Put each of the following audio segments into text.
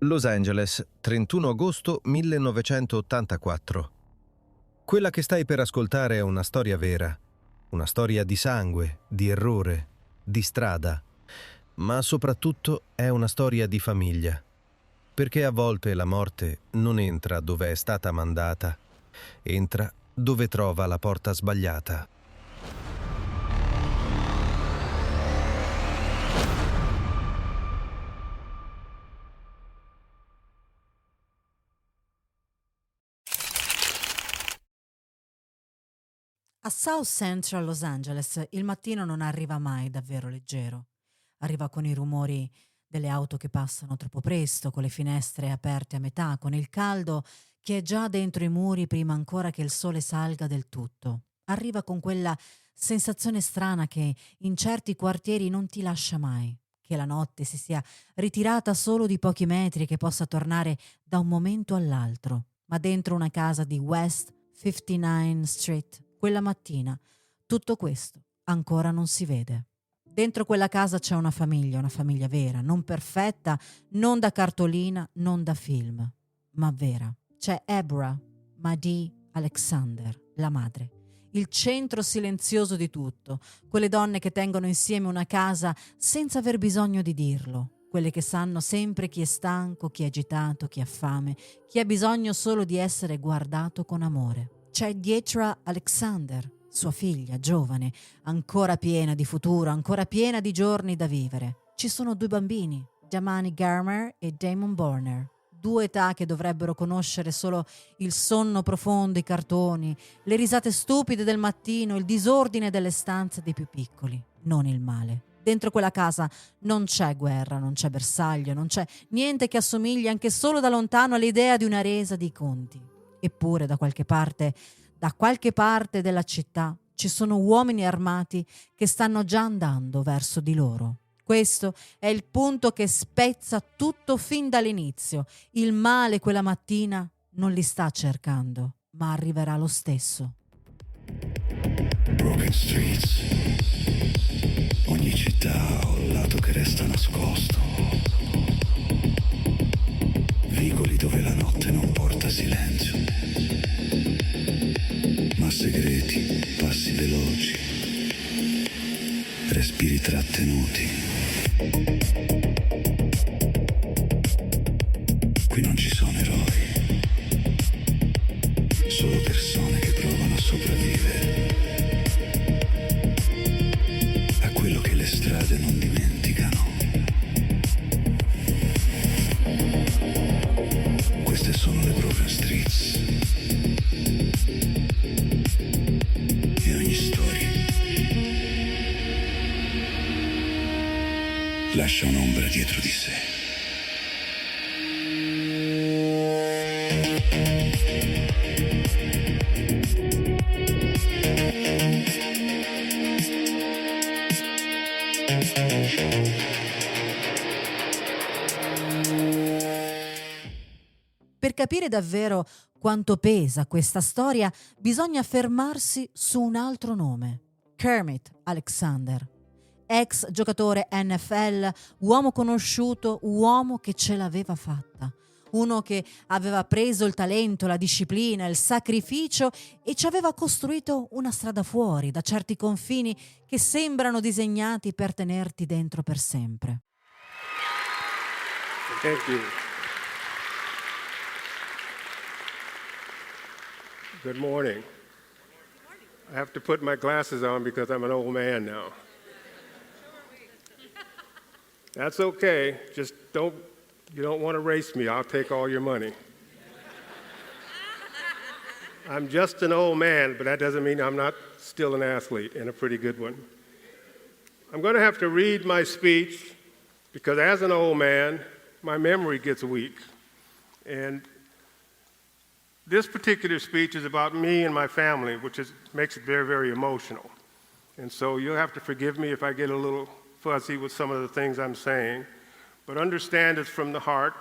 Los Angeles, 31 agosto 1984. Quella che stai per ascoltare è una storia vera, una storia di sangue, di errore, di strada, ma soprattutto è una storia di famiglia, perché a volte la morte non entra dove è stata mandata, entra dove trova la porta sbagliata. A South Central Los Angeles il mattino non arriva mai davvero leggero. Arriva con i rumori delle auto che passano troppo presto, con le finestre aperte a metà, con il caldo che è già dentro i muri prima ancora che il sole salga del tutto. Arriva con quella sensazione strana che in certi quartieri non ti lascia mai, che la notte si sia ritirata solo di pochi metri e che possa tornare da un momento all'altro. Ma dentro una casa di West 59th Street, quella mattina, tutto questo ancora non si vede. Dentro quella casa c'è una famiglia vera, non perfetta, non da cartolina, non da film, ma vera. C'è Ebra, Madee, Alexander, la madre. Il centro silenzioso di tutto, quelle donne che tengono insieme una casa senza aver bisogno di dirlo, quelle che sanno sempre chi è stanco, chi è agitato, chi ha fame, chi ha bisogno solo di essere guardato con amore. C'è Dietra Alexander, sua figlia, giovane, ancora piena di futuro, ancora piena di giorni da vivere. Ci sono 2 bambini, Damani Garmer e Damon Borner. 2 età che dovrebbero conoscere solo il sonno profondo, i cartoni, le risate stupide del mattino, il disordine delle stanze dei più piccoli, non il male. Dentro quella casa non c'è guerra, non c'è bersaglio, non c'è niente che assomigli anche solo da lontano all'idea di una resa di conti. Eppure da qualche parte della città ci sono uomini armati che stanno già andando verso di loro. Questo è il punto che spezza tutto fin dall'inizio. Il male quella mattina non li sta cercando, ma arriverà lo stesso. Broken streets, ogni città ha un lato che resta nascosto. Vicoli dove la notte non porta silenzio, ma segreti, passi veloci, respiri trattenuti. Qui non ci sono eroi, solo persone che provano a sopravvivere a quello che le strade non dimenticano. Queste sono le Broken Streets e ogni storia lascia un'ombra dietro di sé. Per capire davvero quanto pesa questa storia, bisogna fermarsi su un altro nome: Kermit Alexander. Ex giocatore NFL, uomo conosciuto, uomo che ce l'aveva fatta. Uno che aveva preso il talento, la disciplina, il sacrificio e ci aveva costruito una strada fuori da certi confini che sembrano disegnati per tenerti dentro per sempre. Thank you. Good morning. I have to put my glasses on because I'm an old man now. That's okay. Just you don't want to race me. I'll take all your money. I'm just an old man, but that doesn't mean I'm not still an athlete, and a pretty good one. I'm going to have to read my speech because as an old man, my memory gets weak. And this particular speech is about me and my family, which makes it very, very emotional. And so you'll have to forgive me if I get a little fuzzy with some of the things I'm saying. But understand it's from the heart,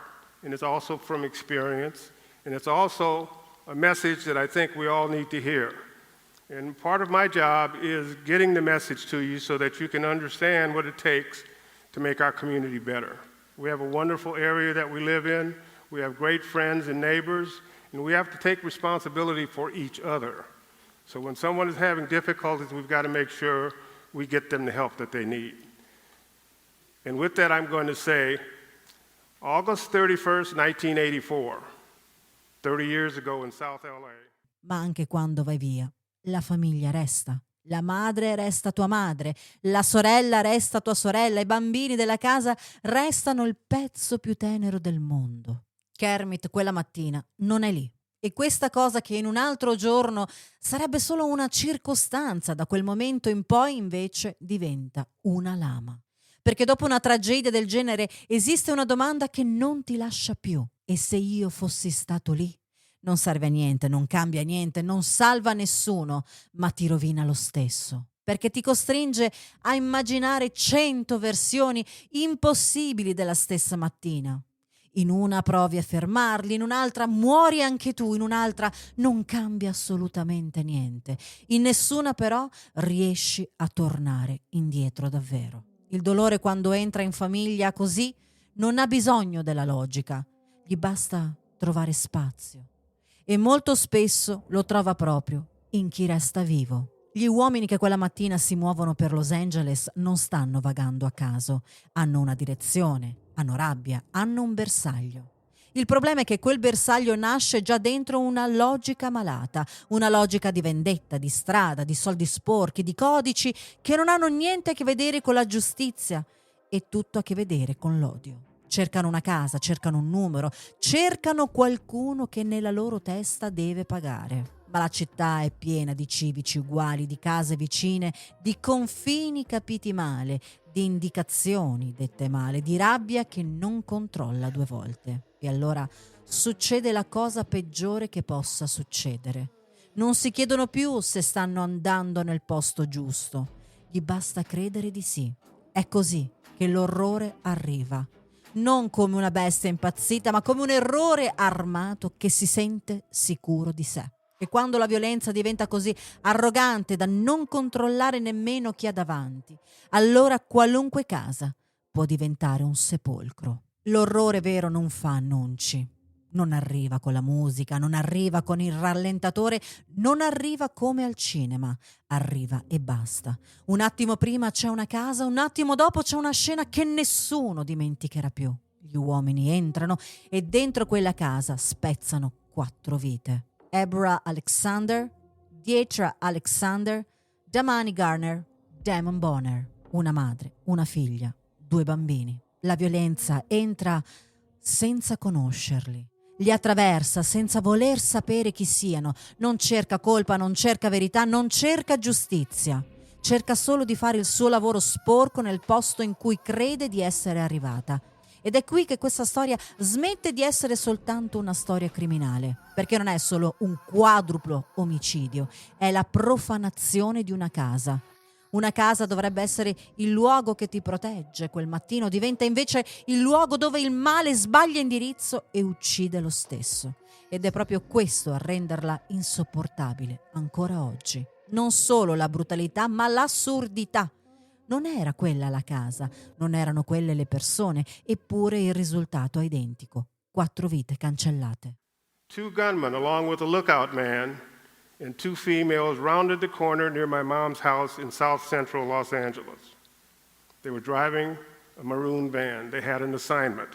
and it's also from experience, and it's also a message that I think we all need to hear. And part of my job is getting the message to you so that you can understand what it takes to make our community better. We have a wonderful area that we live in. We have great friends and neighbors, and we have to take responsibility for each other. So when someone is having difficulties, we've got to make sure we get them the help that they need. And with that, I'm going to say, August 31st, 1984, 30 years ago in South LA. Ma anche quando vai via, la famiglia resta. La madre resta tua madre, la sorella resta tua sorella, i bambini della casa restano il pezzo più tenero del mondo. Kermit quella mattina non è lì. E questa cosa che in un altro giorno sarebbe solo una circostanza, da quel momento in poi invece diventa una lama. Perché dopo una tragedia del genere esiste una domanda che non ti lascia più. E se io fossi stato lì? Non serve a niente, non cambia niente, non salva nessuno, ma ti rovina lo stesso. Perché ti costringe a immaginare 100 versioni impossibili della stessa mattina. In una provi a fermarli, in un'altra muori anche tu, in un'altra non cambia assolutamente niente. In nessuna però riesci a tornare indietro davvero. Il dolore quando entra in famiglia così non ha bisogno della logica, gli basta trovare spazio. E molto spesso lo trova proprio in chi resta vivo. Gli uomini che quella mattina si muovono per Los Angeles non stanno vagando a caso, hanno una direzione, hanno rabbia, hanno un bersaglio. Il problema è che quel bersaglio nasce già dentro una logica malata, una logica di vendetta, di strada, di soldi sporchi, di codici che non hanno niente a che vedere con la giustizia e tutto a che vedere con l'odio. Cercano una casa, cercano un numero, cercano qualcuno che nella loro testa deve pagare. Ma la città è piena di civici uguali, di case vicine, di confini capiti male, di indicazioni dette male, di rabbia che non controlla 2 volte. E allora succede la cosa peggiore che possa succedere. Non si chiedono più se stanno andando nel posto giusto. Gli basta credere di sì. È così che l'orrore arriva. Non come una bestia impazzita, ma come un errore armato che si sente sicuro di sé. E quando la violenza diventa così arrogante da non controllare nemmeno chi ha davanti, allora qualunque casa può diventare un sepolcro. L'orrore vero non fa annunci, non arriva con la musica, non arriva con il rallentatore, non arriva come al cinema, arriva e basta. Un attimo prima c'è una casa, un attimo dopo c'è una scena che nessuno dimenticherà più. Gli uomini entrano e dentro quella casa spezzano 4 vite. Ebra Alexander, Dietra Alexander, Damani Garner, Damon Bonner. Una madre, una figlia, 2 bambini. La violenza entra senza conoscerli. Li attraversa senza voler sapere chi siano. Non cerca colpa, non cerca verità, non cerca giustizia. Cerca solo di fare il suo lavoro sporco nel posto in cui crede di essere arrivata. Ed è qui che questa storia smette di essere soltanto una storia criminale, perché non è solo un quadruplo omicidio, è la profanazione di una casa. Una casa dovrebbe essere il luogo che ti protegge, quel mattino diventa invece il luogo dove il male sbaglia indirizzo e uccide lo stesso. Ed è proprio questo a renderla insopportabile ancora oggi. Non solo la brutalità, ma l'assurdità. Non era quella la casa, non erano quelle le persone, eppure il risultato è identico. 4 vite cancellate. 2 gunmen, along with a lookout man, and 2 females rounded the corner near my mom's house in south central Los Angeles. They were driving a maroon van. They had an assignment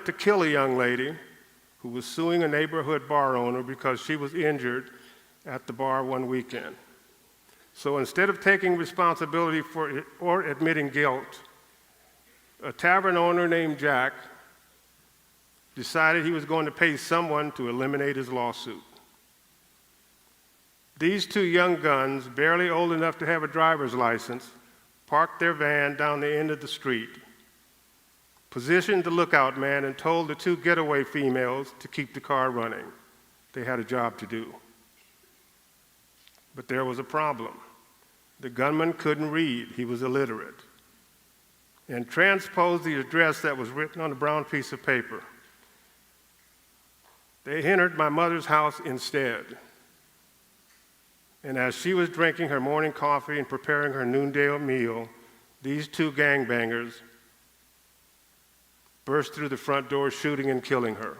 to kill a young lady who was suing a neighborhood bar owner because she was injured at the bar one weekend. So instead of taking responsibility for it or admitting guilt, a tavern owner named Jack decided he was going to pay someone to eliminate his lawsuit. These 2 young guns, barely old enough to have a driver's license, parked their van down the end of the street, positioned the lookout man, and told the 2 getaway females to keep the car running. They had a job to do. But there was a problem. The gunman couldn't read. He was illiterate. And transposed the address that was written on a brown piece of paper. They entered my mother's house instead. And as she was drinking her morning coffee and preparing her noonday meal, these 2 gangbangers burst through the front door, shooting and killing her.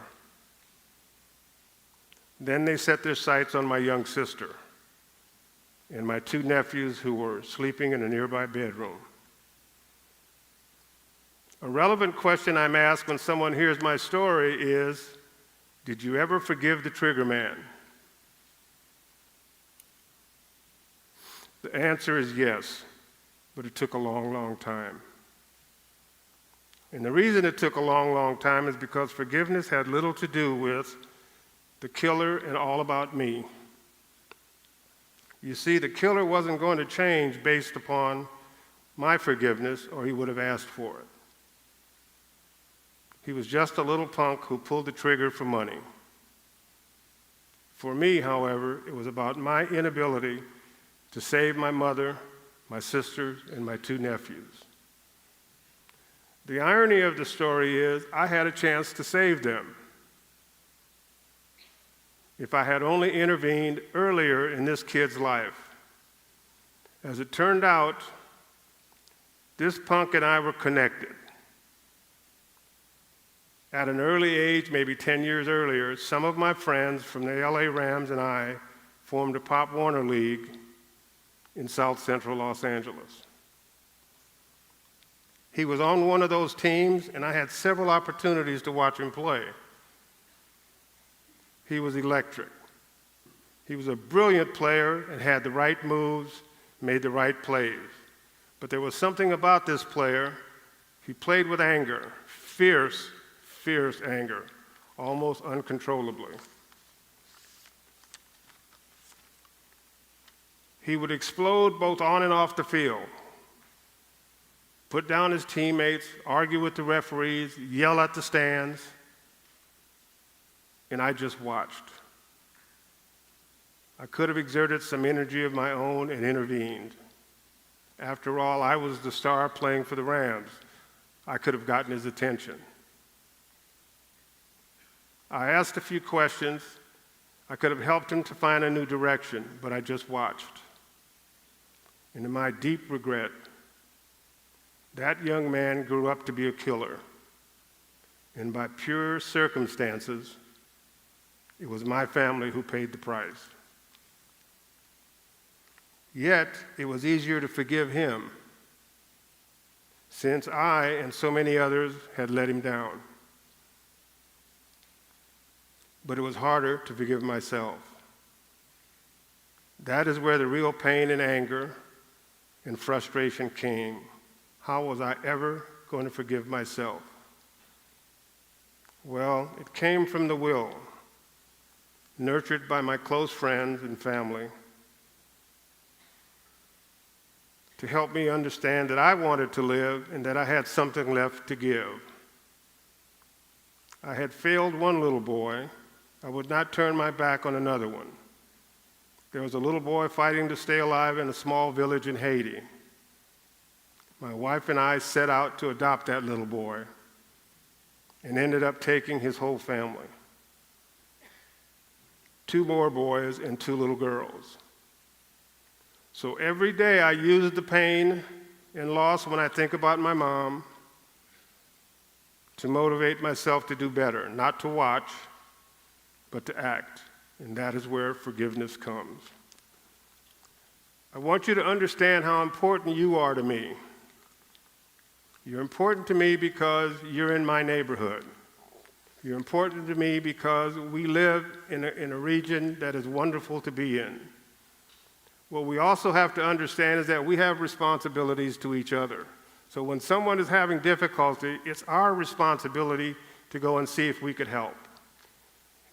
Then they set their sights on my young sister and my two nephews who were sleeping in a nearby bedroom. A relevant question I'm asked when someone hears my story is, did you ever forgive the trigger man? The answer is yes, but it took a long, long time. And the reason it took a long, long time is because forgiveness had little to do with the killer and all about me. You see, the killer wasn't going to change based upon my forgiveness, or he would have asked for it. He was just a little punk who pulled the trigger for money. For me, however, it was about my inability to save my mother, my sisters, and my two nephews. The irony of the story is I had a chance to save them. If I had only intervened earlier in this kid's life. As it turned out, this punk and I were connected. At an early age, maybe 10 years earlier, some of my friends from the LA Rams and I formed a Pop Warner League in South Central Los Angeles. He was on one of those teams, and I had several opportunities to watch him play. He was electric. He was a brilliant player and had the right moves, made the right plays. But there was something about this player. He played with anger, fierce anger, almost uncontrollably. He would explode both on and off the field, put down his teammates, argue with the referees, yell at the stands, and I just watched. I could have exerted some energy of my own and intervened. After all, I was the star playing for the Rams. I could have gotten his attention. I asked a few questions. I could have helped him to find a new direction, but I just watched. And to my deep regret, that young man grew up to be a killer. And by pure circumstances, it was my family who paid the price. Yet, it was easier to forgive him, since I and so many others had let him down. But it was harder to forgive myself. That is where the real pain and anger and frustration came. How was I ever going to forgive myself? Well, it came from the will, nurtured by my close friends and family, to help me understand that I wanted to live and that I had something left to give. I had failed one little boy. I would not turn my back on another one. There was a little boy fighting to stay alive in a small village in Haiti. My wife and I set out to adopt that little boy and ended up taking his whole family. 2 more boys and 2 little girls. So every day I use the pain and loss when I think about my mom to motivate myself to do better, not to watch, but to act. And that is where forgiveness comes. I want you to understand how important you are to me. You're important to me because you're in my neighborhood. You're important to me because we live in a region that is wonderful to be in. What we also have to understand is that we have responsibilities to each other. So when someone is having difficulty, it's our responsibility to go and see if we could help.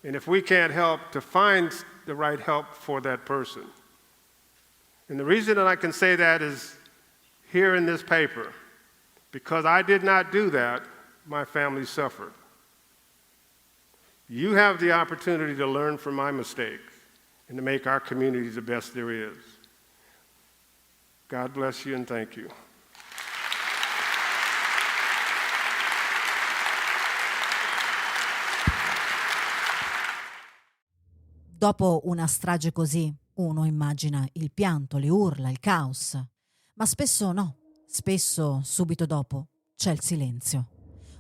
And if we can't help, to find the right help for that person. And the reason that I can say that is here in this paper. Because I did not do that, my family suffered. You have the opportunity to learn from my mistakes and to make our community the best there is. God bless you and thank you. Dopo una strage così, uno immagina il pianto, le urla, il caos. Ma spesso no, spesso subito dopo c'è il silenzio.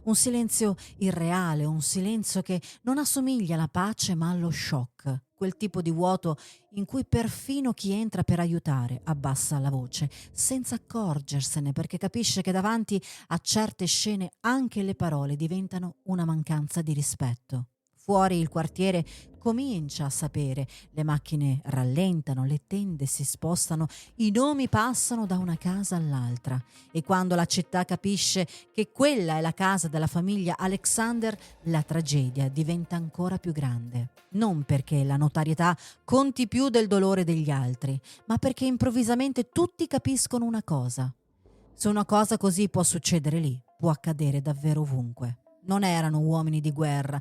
Un silenzio irreale, un silenzio che non assomiglia alla pace ma allo shock, quel tipo di vuoto in cui perfino chi entra per aiutare abbassa la voce, senza accorgersene, perché capisce che davanti a certe scene anche le parole diventano una mancanza di rispetto. Fuori il quartiere comincia a sapere, le macchine rallentano, le tende si spostano, i nomi passano da una casa all'altra e quando la città capisce che quella è la casa della famiglia Alexander, la tragedia diventa ancora più grande. Non perché la notorietà conti più del dolore degli altri, ma perché improvvisamente tutti capiscono una cosa. Se una cosa così può succedere lì, può accadere davvero ovunque. Non erano uomini di guerra,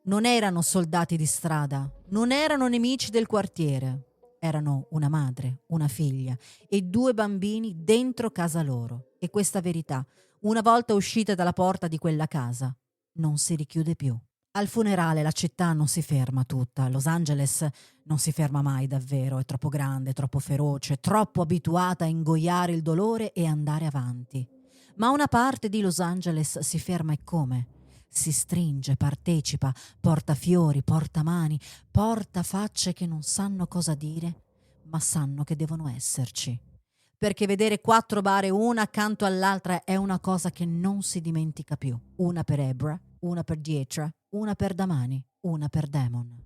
non erano soldati di strada, non erano nemici del quartiere. Erano una madre, una figlia e 2 bambini dentro casa loro. E questa verità, una volta uscita dalla porta di quella casa, non si richiude più. Al funerale la città non si ferma tutta. Los Angeles non si ferma mai davvero, è troppo grande, troppo feroce, troppo abituata a ingoiare il dolore e andare avanti. Ma una parte di Los Angeles si ferma e come? Si stringe, partecipa, porta fiori, porta mani, porta facce che non sanno cosa dire, ma sanno che devono esserci. Perché vedere 4 bare una accanto all'altra è una cosa che non si dimentica più. Una per Ebra, una per Dietra, una per Damani, una per Damon.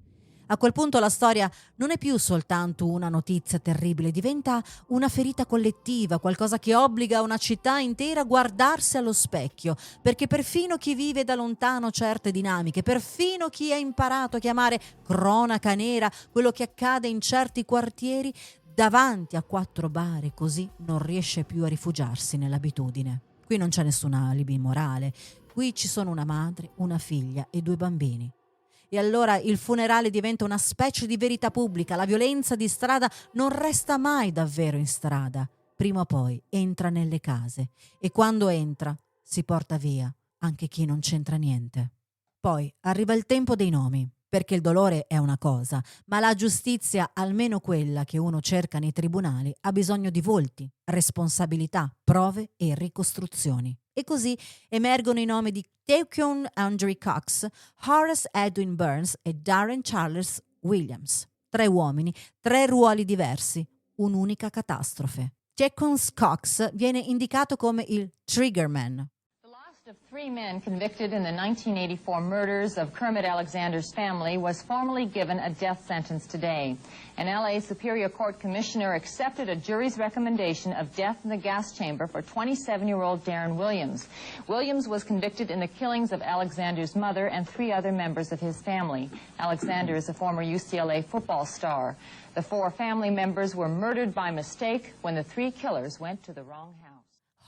A quel punto la storia non è più soltanto una notizia terribile, diventa una ferita collettiva, qualcosa che obbliga una città intera a guardarsi allo specchio, perché perfino chi vive da lontano certe dinamiche, perfino chi ha imparato a chiamare cronaca nera quello che accade in certi quartieri, davanti a 4 bare così non riesce più a rifugiarsi nell'abitudine. Qui non c'è nessun alibi morale, qui ci sono una madre, una figlia e 2 bambini. E allora il funerale diventa una specie di verità pubblica, la violenza di strada non resta mai davvero in strada, prima o poi entra nelle case e quando entra si porta via anche chi non c'entra niente. Poi arriva il tempo dei nomi, perché il dolore è una cosa, ma la giustizia, almeno quella che uno cerca nei tribunali, ha bisogno di volti, responsabilità, prove e ricostruzioni. E così emergono i nomi di Taekwon Andre Cox, Horace Edwin Burns e Darren Charles Williams. 3 uomini, 3 ruoli diversi, un'unica catastrofe. Taekwon Cox viene indicato come il triggerman. Of 3 men convicted in the 1984 murders of Kermit Alexander's family was formally given a death sentence today. An LA Superior Court commissioner accepted a jury's recommendation of death in the gas chamber for 27-year-old Darren Williams. Williams was convicted in the killings of Alexander's mother and 3 other members of his family. Alexander is a former UCLA football star. The 4 family members were murdered by mistake when the 3 killers went to the wrong house.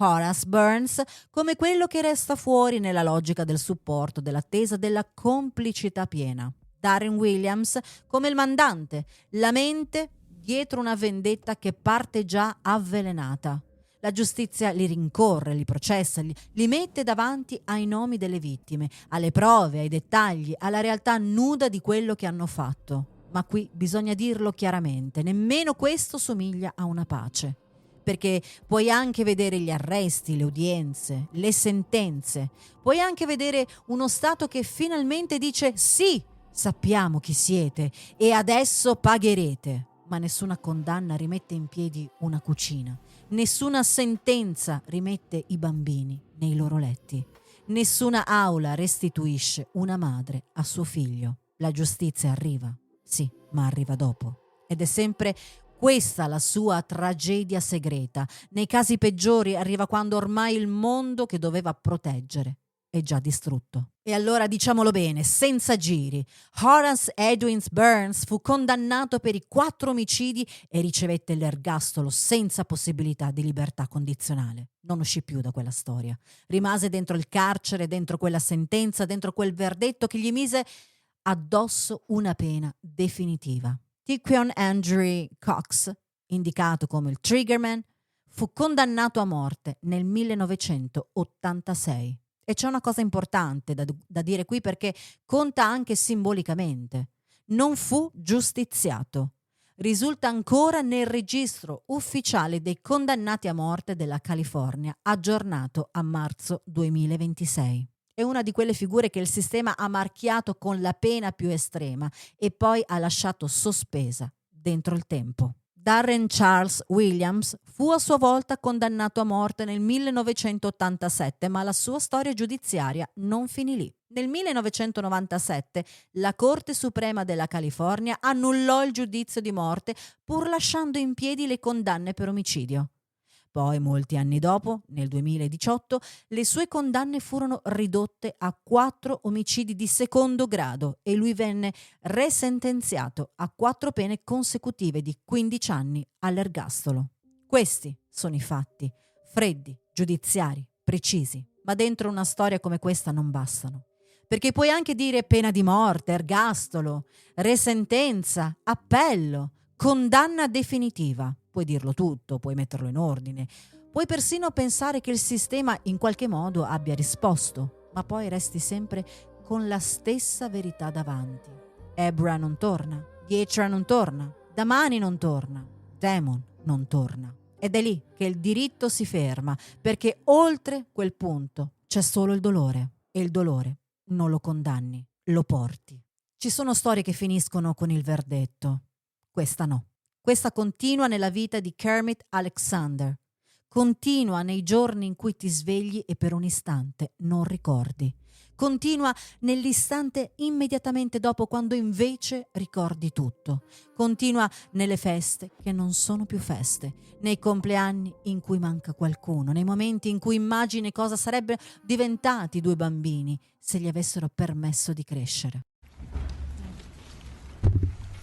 Horace Burns come quello che resta fuori nella logica del supporto, dell'attesa, della complicità piena. Darren Williams come il mandante, la mente dietro una vendetta che parte già avvelenata. La giustizia li rincorre, li processa, li mette davanti ai nomi delle vittime, alle prove, ai dettagli, alla realtà nuda di quello che hanno fatto. Ma qui bisogna dirlo chiaramente, nemmeno questo somiglia a una pace. Perché puoi anche vedere gli arresti, le udienze, le sentenze. Puoi anche vedere uno Stato che finalmente dice sì, sappiamo chi siete e adesso pagherete. Ma nessuna condanna rimette in piedi una cucina. Nessuna sentenza rimette i bambini nei loro letti. Nessuna aula restituisce una madre a suo figlio. La giustizia arriva, sì, ma arriva dopo. Ed è sempre questa la sua tragedia segreta. Nei casi peggiori arriva quando ormai il mondo che doveva proteggere è già distrutto. E allora diciamolo bene, senza giri, Horace Edwin Burns fu condannato per i 4 omicidi e ricevette l'ergastolo senza possibilità di libertà condizionale. Non uscì più da quella storia. Rimase dentro il carcere, dentro quella sentenza, dentro quel verdetto che gli mise addosso una pena definitiva. Taekwon Andre Cox, indicato come il triggerman, fu condannato a morte nel 1986. E c'è una cosa importante da dire qui perché conta anche simbolicamente. Non fu giustiziato. Risulta ancora nel registro ufficiale dei condannati a morte della California, aggiornato a marzo 2026. È una di quelle figure che il sistema ha marchiato con la pena più estrema e poi ha lasciato sospesa dentro il tempo. Darren Charles Williams fu a sua volta condannato a morte nel 1987, ma la sua storia giudiziaria non finì lì. Nel 1997 la Corte Suprema della California annullò il giudizio di morte pur lasciando in piedi le condanne per omicidio. Poi, molti anni dopo, nel 2018, le sue condanne furono ridotte a 4 omicidi di secondo grado e lui venne resentenziato a 4 pene consecutive di 15 anni all'ergastolo. Questi sono i fatti, freddi, giudiziari, precisi, ma dentro una storia come questa non bastano. Perché puoi anche dire pena di morte, ergastolo, resentenza, appello, condanna definitiva. Puoi dirlo tutto, puoi metterlo in ordine, puoi persino pensare che il sistema in qualche modo abbia risposto, ma poi resti sempre con la stessa verità davanti. Ebra non torna, Dietra non torna, Damani non torna, Damon non torna. Ed è lì che il diritto si ferma, perché oltre quel punto c'è solo il dolore, e il dolore non lo condanni, lo porti. Ci sono storie che finiscono con il verdetto, questa no. Questa continua nella vita di Kermit Alexander. Continua nei giorni in cui ti svegli e per un istante non ricordi. Continua nell'istante immediatamente dopo, quando invece ricordi tutto. Continua nelle feste che non sono più feste, nei compleanni in cui manca qualcuno, nei momenti in cui immagini cosa sarebbero diventati 2 bambini se gli avessero permesso di crescere.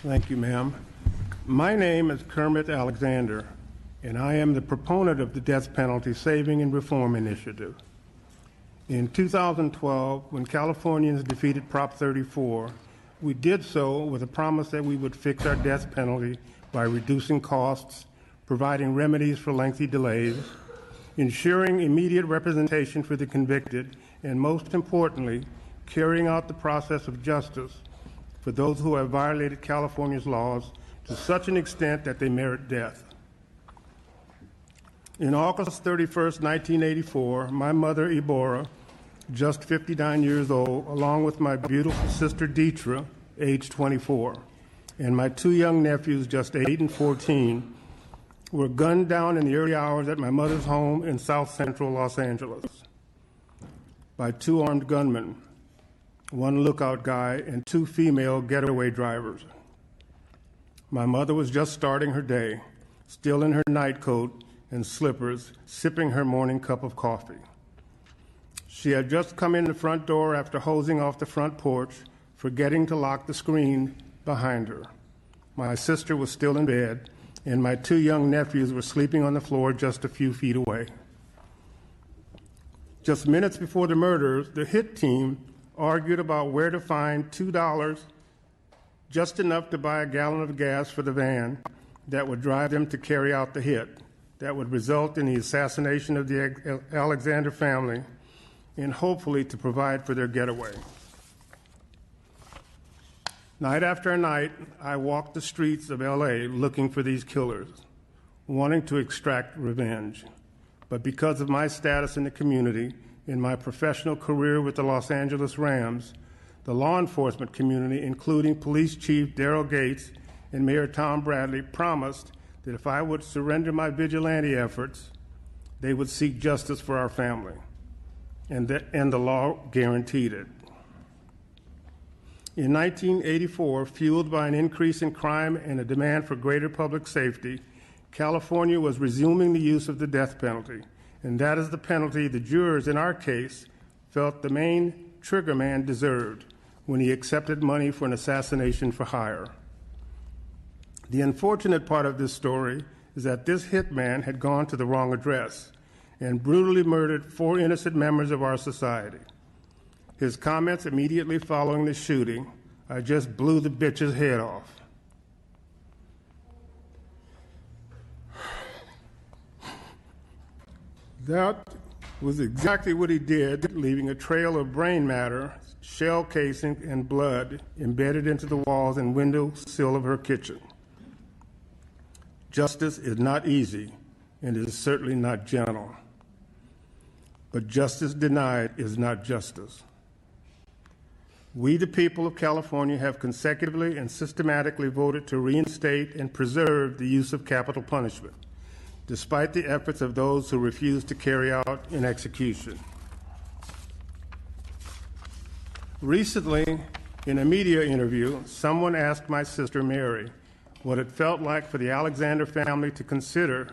Thank you, ma'am. My name is Kermit Alexander, and I am the proponent of the Death Penalty Saving and Reform Initiative. In 2012, when Californians defeated Prop 34, we did so with a promise that we would fix our death penalty by reducing costs, providing remedies for lengthy delays, ensuring immediate representation for the convicted, and most importantly, carrying out the process of justice for those who have violated California's laws to such an extent that they merit death. In August 31st, 1984, my mother, Ibora, just 59 years old, along with my beautiful sister, Dietra, age 24, and my 2 young nephews, just 8 and 14, were gunned down in the early hours at my mother's home in south central Los Angeles by 2 armed gunmen, 1 lookout guy, and 2 female getaway drivers. My mother was just starting her day, still in her nightcoat and slippers, sipping her morning cup of coffee. She had just come in the front door after hosing off the front porch, forgetting to lock the screen behind her. My sister was still in bed, and my 2 young nephews were sleeping on the floor just a few feet away. Just minutes before the murders, the hit team argued about where to find $2, just enough to buy a gallon of gas for the van that would drive them to carry out the hit that would result in the assassination of the Alexander family and hopefully to provide for their getaway. Night after night, I walked the streets of LA looking for these killers, wanting to extract revenge. But because of my status in the community, in my professional career with the Los Angeles Rams, the law enforcement community, including Police Chief Daryl Gates and Mayor Tom Bradley, promised that if I would surrender my vigilante efforts, they would seek justice for our family, and the law guaranteed it. In 1984, fueled by an increase in crime and a demand for greater public safety, California was resuming the use of the death penalty, and that is the penalty the jurors in our case felt the main trigger man deserved when he accepted money for an assassination for hire. The unfortunate part of this story is that this hitman had gone to the wrong address and brutally murdered 4 innocent members of our society. His comments immediately following the shooting, "I just blew the bitch's head off." That was exactly what he did, leaving a trail of brain matter, shell casing, and blood embedded into the walls and window sill of her kitchen. Justice is not easy, and it is certainly not gentle. but justice denied is not justice. We, the people of California, have consecutively and systematically voted to reinstate and preserve the use of capital punishment, despite the efforts of those who refuse to carry out an execution. Recently, in a media interview, someone asked my sister Mary what it felt like for the Alexander family to consider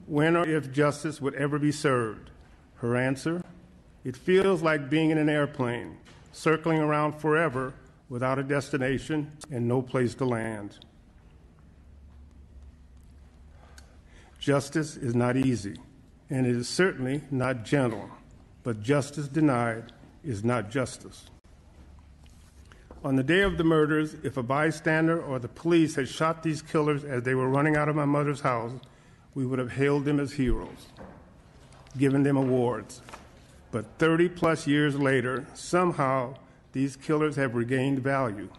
when or if justice would ever be served. Her answer, "It feels like being in an airplane, circling around forever without a destination and no place to land." Justice is not easy, and it is certainly not gentle, but justice denied is not justice. On the day of the murders, if a bystander or the police had shot these killers as they were running out of my mother's house, we would have hailed them as heroes, given them awards. But 30-plus years later, somehow these killers have regained value.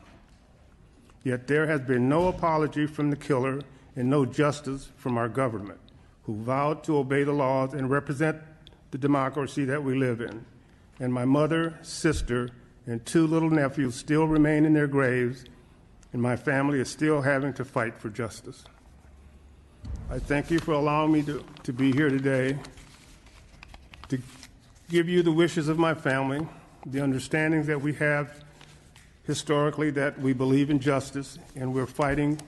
Yet there has been no apology from the killer and no justice from our government, who vowed to obey the laws and represent the democracy that we live in. And my mother, sister, and 2 little nephews still remain in their graves, and my family is still having to fight for justice. I thank you for allowing me to be here today to give you the wishes of my family, the understanding that we have historically that we believe in justice, and we're fighting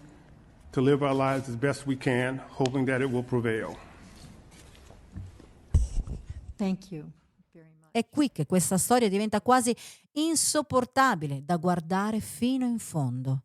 to live our lives as best we can, hoping that it will prevail. Thank you. È qui che questa storia diventa quasi insopportabile da guardare fino in fondo,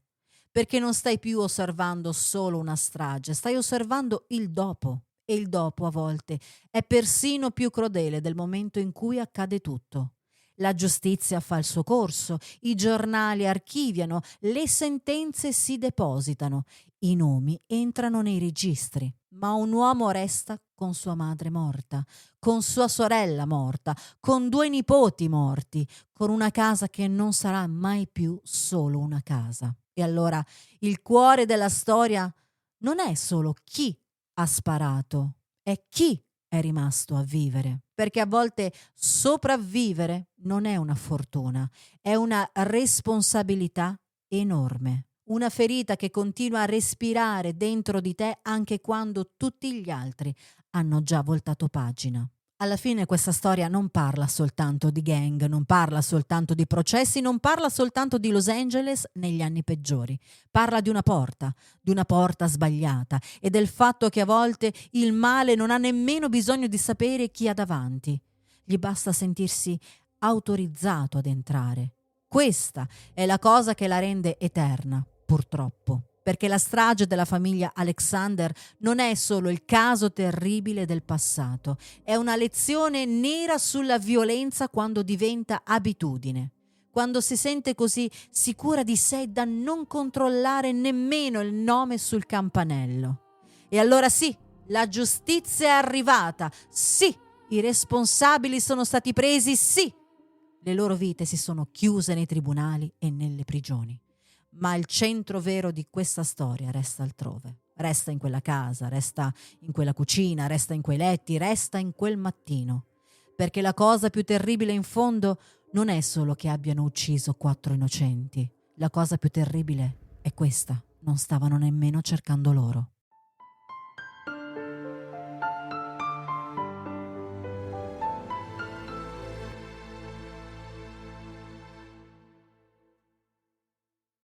perché non stai più osservando solo una strage, stai osservando il dopo, e il dopo a volte è persino più crudele del momento in cui accade tutto. La giustizia fa il suo corso, i giornali archiviano, le sentenze si depositano, i nomi entrano nei registri, ma un uomo resta con sua madre morta, con sua sorella morta, con 2 nipoti morti, con una casa che non sarà mai più solo una casa. E allora il cuore della storia non è solo chi ha sparato, è chi è rimasto a vivere, perché a volte sopravvivere non è una fortuna, è una responsabilità enorme, una ferita che continua a respirare dentro di te anche quando tutti gli altri hanno già voltato pagina. Alla fine questa storia non parla soltanto di gang, non parla soltanto di processi, non parla soltanto di Los Angeles negli anni peggiori. Parla di una porta sbagliata e del fatto che a volte il male non ha nemmeno bisogno di sapere chi ha davanti. Gli basta sentirsi autorizzato ad entrare. Questa è la cosa che la rende eterna, purtroppo. Perché la strage della famiglia Alexander non è solo il caso terribile del passato, è una lezione nera sulla violenza quando diventa abitudine, quando si sente così sicura di sé da non controllare nemmeno il nome sul campanello. E allora sì, la giustizia è arrivata, sì, i responsabili sono stati presi, sì, le loro vite si sono chiuse nei tribunali e nelle prigioni. Ma il centro vero di questa storia resta altrove, resta in quella casa, resta in quella cucina, resta in quei letti, resta in quel mattino. Perché la cosa più terribile in fondo non è solo che abbiano ucciso 4 innocenti. La cosa più terribile è questa, non stavano nemmeno cercando loro.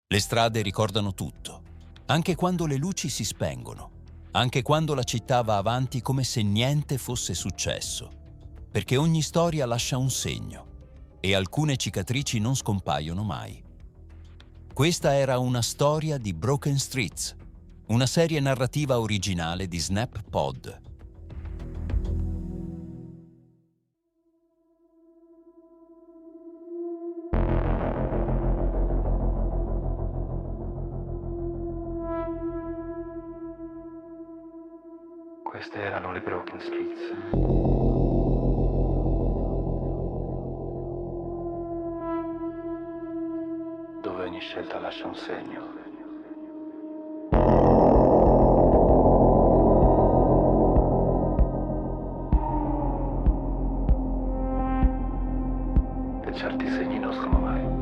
Le strade ricordano tutto, anche quando le luci si spengono, anche quando la città va avanti come se niente fosse successo, perché ogni storia lascia un segno e alcune cicatrici non scompaiono mai. Questa era una storia di Broken Streets, una serie narrativa originale di Snap Pod. Queste erano le Broken Streets. Dove ogni scelta lascia un segno. segni il nostro amore.